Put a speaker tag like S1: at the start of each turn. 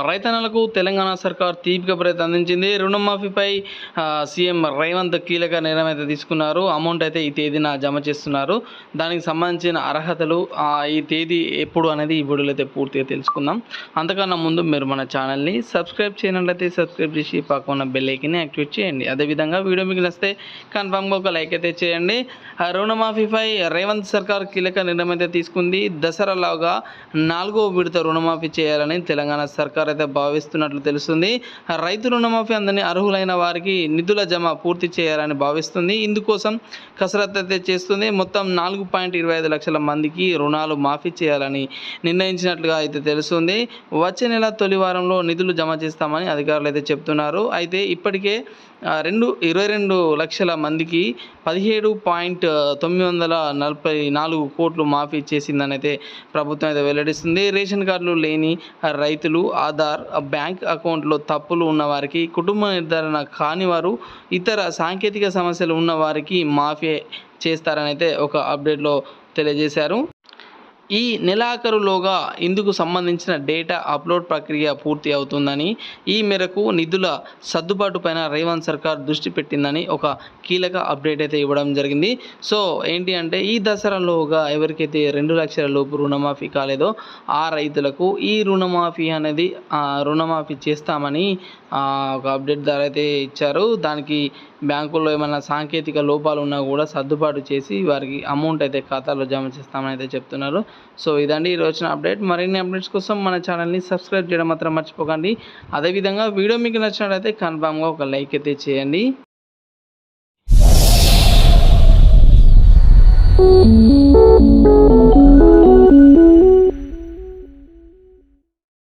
S1: రైతన్నలకు తెలంగాణ సర్కార్ తీపి కబురైతే అందించింది. రుణమాఫీపై సీఎం రేవంత్ కీలక నిర్ణయం అయితే తీసుకున్నారు. అమౌంట్ అయితే ఈ తేదీన జమ చేస్తున్నారు. దానికి సంబంధించిన అర్హతలు ఈ తేదీ ఎప్పుడు అనేది ఈ వీడియోలో అయితే పూర్తిగా తెలుసుకుందాం. అంతకన్నా ముందు మీరు మన ఛానల్ని సబ్స్క్రైబ్ చేయనట్లయితే సబ్స్క్రైబ్ చేసి పక్కన ఉన్న బెల్ ఐకాన్ని యాక్టివేట్ చేయండి. అదేవిధంగా వీడియో మీకు నచ్చితే కన్ఫామ్గా ఒక లైక్ అయితే చేయండి. రుణమాఫీపై రేవంత్ సర్కార్ కీలక నిర్ణయం అయితే తీసుకుంది. దసరాలోగా 4వ విడత రుణమాఫీ చేయాలని తెలంగాణ సర్కార్ అయితే భావిస్తున్నట్లు తెలుస్తుంది. రైతు రుణమాఫీ అందని అర్హులైన వారికి నిధుల జమ పూర్తి చేయాలని భావిస్తుంది. ఇందుకోసం కసరత్తు అయితే చేస్తుంది. మొత్తం 4.25 లక్షల మందికి రుణాలు మాఫీ చేయాలని నిర్ణయించినట్లుగా అయితే తెలుస్తుంది. వచ్చే నెల తొలి వారంలో నిధులు జమ చేస్తామని అధికారులు అయితే చెప్తున్నారు. అయితే ఇప్పటికే 22 లక్షల మందికి 17.944 కోట్లు మాఫీ చేసిందని అయితే ప్రభుత్వం అయితే వెల్లడిస్తుంది. రేషన్ కార్డులు లేని రైతులు, ఆధార్, బ్యాంక్ అకౌంట్లో తప్పులు ఉన్నవారికి, కుటుంబ నిర్ధారణ కాని వారు, ఇతర సాంకేతిక సమస్యలు ఉన్న వారికి మాఫీ చేస్తారని అయితే ఒక అప్డేట్లో తెలియజేశారు. ఈ నెలాఖరులోగా ఇందుకు సంబంధించిన డేటా అప్లోడ్ ప్రక్రియ పూర్తి అవుతుందని, ఈ మేరకు నిధుల సర్దుబాటు పైన రేవంత్ సర్కార్ దృష్టి పెట్టిందని ఒక కీలక అప్డేట్ అయితే ఇవ్వడం జరిగింది. సో ఏంటి అంటే ఈ దసరాలోగా ఎవరికైతే 2 లక్షల లోపు రుణమాఫీ కాలేదో ఆ రైతులకు ఈ రుణమాఫీ చేస్తామని ఒక అప్డేట్ ద్వారా అయితే ఇచ్చారు. దానికి బ్యాంకుల్లో ఏమైనా సాంకేతిక లోపాలు ఉన్నా కూడా సర్దుబాటు చేసి వారికి అమౌంట్ అయితే ఖాతాలో జమ చేస్తామని అయితే చెప్తున్నారు. సో ఇదండి ఈరోజు వచ్చిన అప్డేట్. మరిన్ని అప్డేట్స్ కోసం మన ఛానల్ని సబ్స్క్రైబ్ చేయడం మాత్రం మర్చిపోకండి. అదేవిధంగా వీడియో మీకు నచ్చినట్లయితే కన్ఫామ్గా ఒక లైక్ అయితే చేయండి.